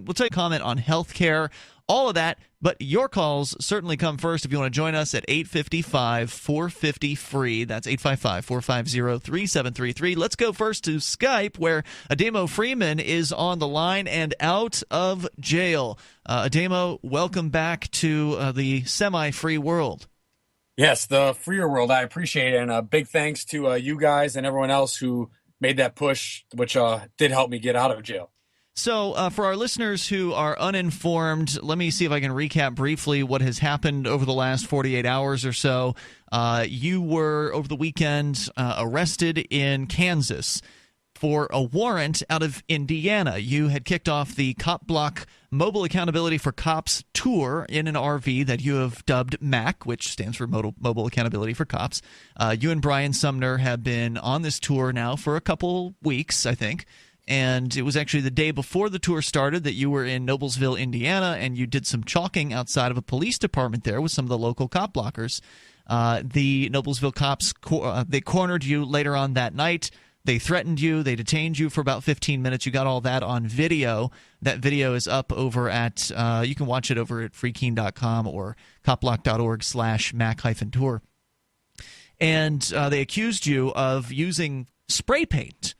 We'll take a comment on healthcare, all of that. But your calls certainly come first if you want to join us at 855-450-FREE. That's 855-450-3733. Let's go first to Skype, where Ademo Freeman is on the line and out of jail. Ademo, welcome back to the semi-free world. Yes, the freer world. I appreciate it. And a big thanks to you guys and everyone else who made that push, which did help me get out of jail. So for our listeners who are uninformed, let me see if I can recap briefly what has happened over the last 48 hours or so. You were, over the weekend, arrested in Kansas for a warrant out of Indiana. You had kicked off the Cop Block Mobile Accountability for Cops tour in an RV that you have dubbed MAC, which stands for Mobile Accountability for Cops. You and Brian Sumner have been on this tour now for a couple weeks, I think. And it was actually the day before the tour started that you were in Noblesville, Indiana, and you did some chalking outside of a police department there with some of the local cop blockers. The Noblesville cops, they cornered you later on that night. They threatened you. They detained you for about 15 minutes. You got all that on video. That video is up over at, you can watch it over at freekeen.com or copblock.org/Mac-tour. And they accused you of using spray paint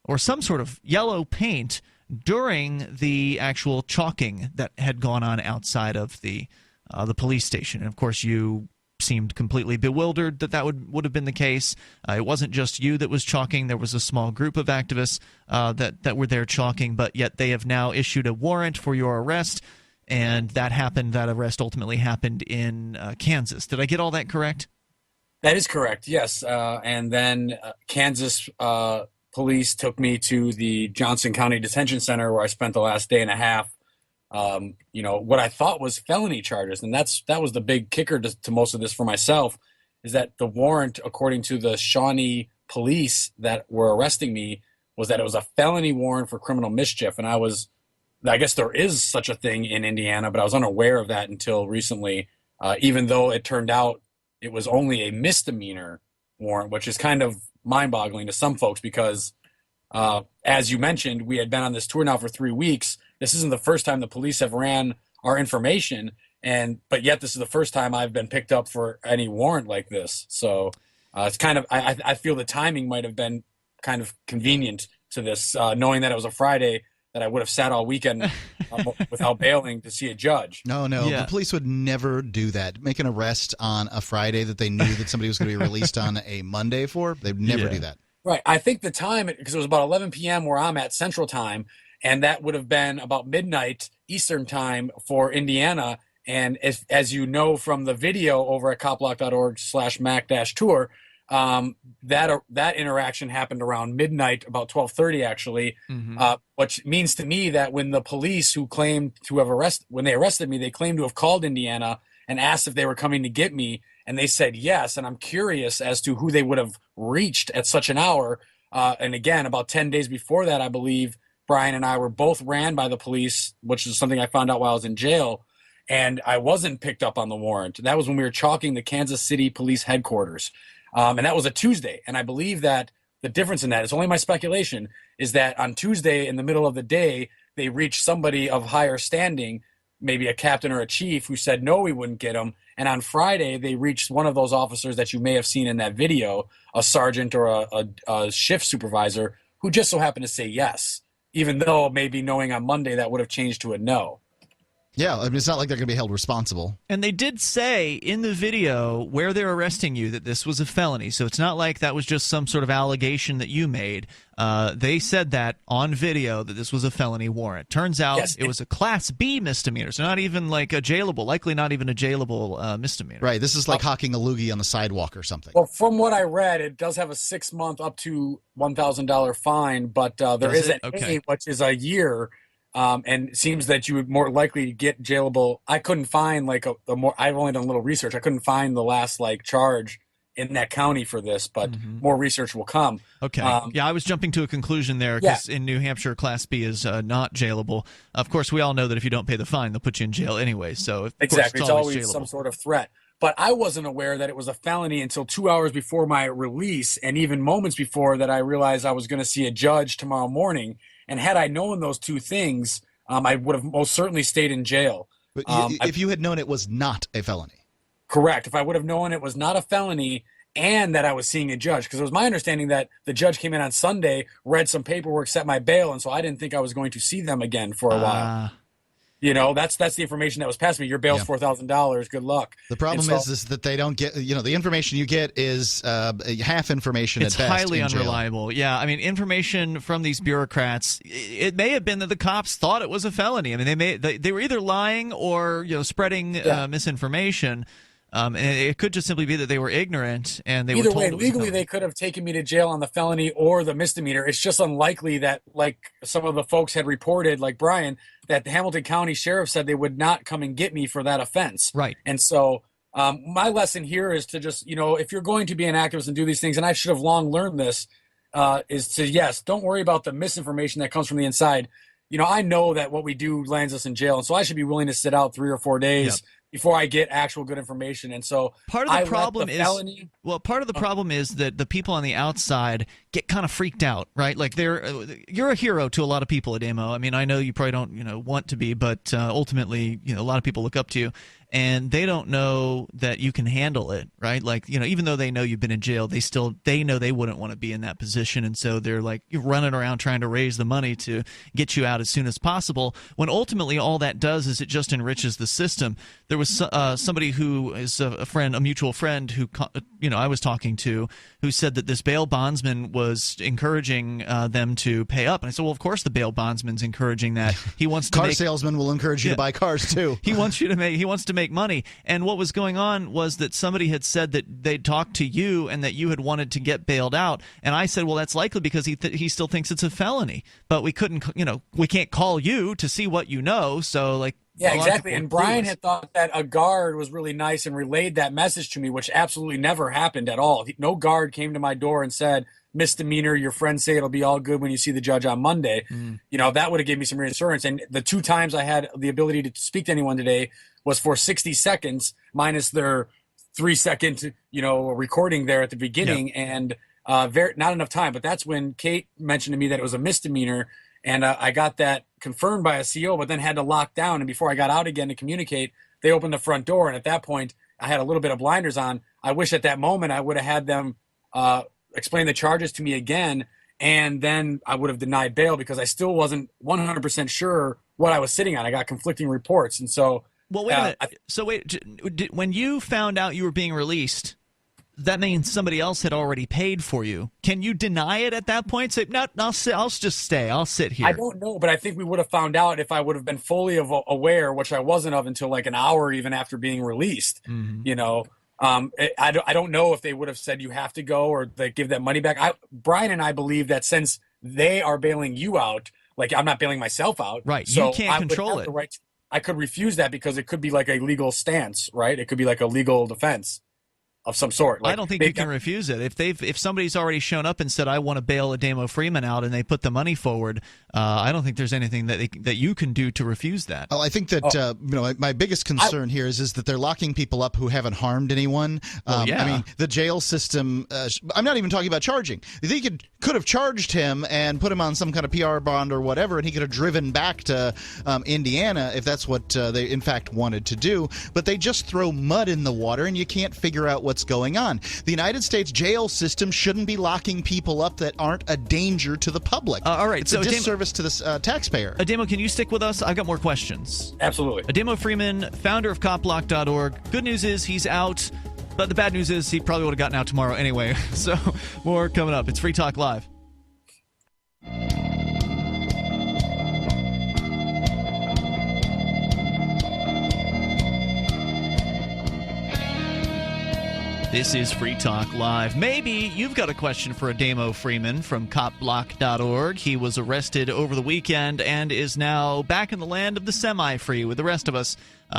or some sort of yellow paint during the actual chalking that had gone on outside of the police station. And, of course, you seemed completely bewildered that would have been the case. It wasn't just you that was chalking. There was a small group of activists that were there chalking, but yet they have now issued a warrant for your arrest, and that arrest ultimately happened in Kansas. Did I get all that correct? That is correct, yes. And then Kansas police took me to the Johnson County Detention Center, where I spent the last day and a half. What I thought was felony charges, and that was the big kicker to most of this for myself, is that the warrant, according to the Shawnee police that were arresting me, was that it was a felony warrant for criminal mischief. And I guess there is such a thing in Indiana, but I was unaware of that until recently, even though it turned out it was only a misdemeanor warrant, which is kind of mind-boggling to some folks because, as you mentioned, we had been on this tour now for 3 weeks. This isn't the first time the police have ran our information, but yet this is the first time I've been picked up for any warrant like this. So it's kind of, I feel the timing might have been kind of convenient to this, knowing that it was a Friday, that I would have sat all weekend without bailing to see a judge. No, Yeah. The police would never do that. Make an arrest on a Friday that they knew that somebody was going to be released on a Monday for. They'd never do that. Right. I think the time, because it was about 11 p.m. where I'm at Central Time, and that would have been about midnight Eastern Time for Indiana. And as you know from the video over at copblock.org/Mac-tour, that interaction happened around midnight, about 12:30 actually, which means to me that when the police who claimed to have when they arrested me, they claimed to have called Indiana and asked if they were coming to get me, and they said yes. And I'm curious as to who they would have reached at such an hour. And again, about 10 days before that, I believe Brian and I were both ran by the police, which is something I found out while I was in jail, and I wasn't picked up on the warrant. That was when we were chalking the Kansas City Police Headquarters. And that was a Tuesday. And I believe that the difference in that, it's only my speculation, is that on Tuesday in the middle of the day, they reached somebody of higher standing, maybe a captain or a chief, who said, no, we wouldn't get him. And on Friday, they reached one of those officers that you may have seen in that video, a sergeant or a shift supervisor, who just so happened to say yes, even though maybe knowing on Monday that would have changed to a no. Yeah, I mean, it's not like they're going to be held responsible. And they did say in the video where they're arresting you that this was a felony. So it's not like that was just some sort of allegation that you made. They said that on video that this was a felony warrant. Turns out it was a Class B misdemeanor, so not even like a jailable, likely not even a jailable misdemeanor. Right, this is like hawking a loogie on the sidewalk or something. Well, from what I read, it does have a 6-month up to $1,000 fine, but there is an A, which is a year. And it seems that you would more likely get jailable. I couldn't find I've only done a little research. I couldn't find the last charge in that county for this, but more research will come. Okay. I was jumping to a conclusion there because in New Hampshire, Class B is not jailable. Of course, we all know that if you don't pay the fine, they'll put you in jail anyway. So exactly, it's always some sort of threat. But I wasn't aware that it was a felony until 2 hours before my release, and even moments before that I realized I was going to see a judge tomorrow morning. And had I known those two things, I would have most certainly stayed in jail. But if you had known it was not a felony. Correct. If I would have known it was not a felony and that I was seeing a judge, because it was my understanding that the judge came in on Sunday, read some paperwork, set my bail, and so I didn't think I was going to see them again for a while. That's the information that was passed me. Your bail's $4,000. Good luck. The problem is that they don't get, the information you get is half information at best. It's highly unreliable. Yeah, I mean, information from these bureaucrats, it may have been that the cops thought it was a felony. I mean, they were either lying or spreading misinformation. And it could just simply be that they were ignorant and they were told. Either way, legally they could have taken me to jail on the felony or the misdemeanor. It's just unlikely that, like some of the folks had reported, like Brian, that the Hamilton County Sheriff said they would not come and get me for that offense. Right. And so my lesson here is to just, if you're going to be an activist and do these things, and I should have long learned this, is to, yes, don't worry about the misinformation that comes from the inside. I know that what we do lands us in jail, and so I should be willing to sit out 3 or 4 days before I get actual good information. And so part of the problem is that the people on the outside get kind of freaked out, right? Like you're a hero to a lot of people, Ademo. I mean, I know you probably don't want to be, but ultimately, a lot of people look up to you. And they don't know that you can handle it, right? Like, even though they know you've been in jail, they know they wouldn't want to be in that position. And so they're like running around trying to raise the money to get you out as soon as possible, when ultimately all that does is it just enriches the system. There was somebody who is a mutual friend who, I was talking to, who said that this bail bondsman was encouraging them to pay up. And I said, well, of course the bail bondsman's encouraging that. He wants to salesman will encourage you to buy cars too. He wants to make money. And what was going on was that somebody had said that they'd talked to you and that you had wanted to get bailed out. And I said, well, that's likely because he still thinks it's a felony. But we couldn't, we can't call you to see what you know. So exactly. And Brian had thought that a guard was really nice and relayed that message to me, which absolutely never happened at all. No guard came to my door and said, misdemeanor, your friends say it'll be all good when you see the judge on Monday. That would have given me some reassurance. And the 2 times I had the ability to speak to anyone today was for 60 seconds minus their 3-second, recording there at the beginning. And not enough time. But that's when Kate mentioned to me that it was a misdemeanor. And I got that confirmed by a CO, but then had to lock down. And before I got out again to communicate, they opened the front door. And at that point, I had a little bit of blinders on. I wish at that moment I would have had them explain the charges to me again. And then I would have denied bail because I still wasn't 100% sure what I was sitting on. I got conflicting reports. And so. Well, wait a minute. When you found out you were being released, that means somebody else had already paid for you. Can you deny it at that point? Say, no, I'll just stay. I'll sit here. I don't know, but I think we would have found out if I would have been fully aware, which I wasn't of until like an hour even after being released. I don't know if they would have said you have to go or they give that money back. Brian and I believe that since they are bailing you out, like I'm not bailing myself out. Right. So you can't control it. I could refuse that because it could be like a legal stance, right? It could be like a legal defense of some sort. I don't think you can refuse it. If somebody's already shown up and said, I want to bail Ademo Freeman out, and they put the money forward, I don't think there's anything that you can do to refuse that. Well, I think that my biggest concern here is that they're locking people up who haven't harmed anyone. I mean, the jail system, I'm not even talking about charging. They could have charged him and put him on some kind of PR bond or whatever, and he could have driven back to Indiana if that's what they in fact wanted to do. But they just throw mud in the water, and you can't figure out what's going on. The United States jail system shouldn't be locking people up that aren't a danger to the public. All right, it's a disservice to the taxpayer. Ademo, can you stick with us? I've got more questions. Absolutely. Ademo Freeman, founder of copblock.org. Good news is he's out, but the bad news is he probably would have gotten out tomorrow anyway. So more coming up. It's Free Talk Live. This is Free Talk Live. Maybe you've got a question for Ademo Freeman from copblock.org. He was arrested over the weekend and is now back in the land of the semi-free with the rest of us,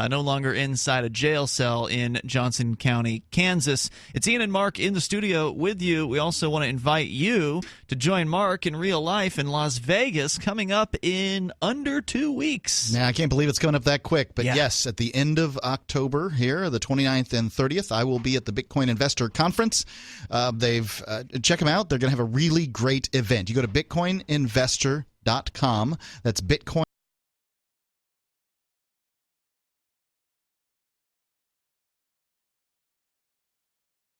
no longer inside a jail cell in Johnson County, Kansas. It's Ian and Mark in the studio with you. We also want to invite you to join Mark in real life in Las Vegas coming up in under 2 weeks. Now, I can't believe it's coming up that quick, but yes, at the end of October here, the 29th and 30th, I will be at the Bitcoin Investor Conference. Check them out. They're going to have a really great event. You go to bitcoininvestor.com. That's Bitcoin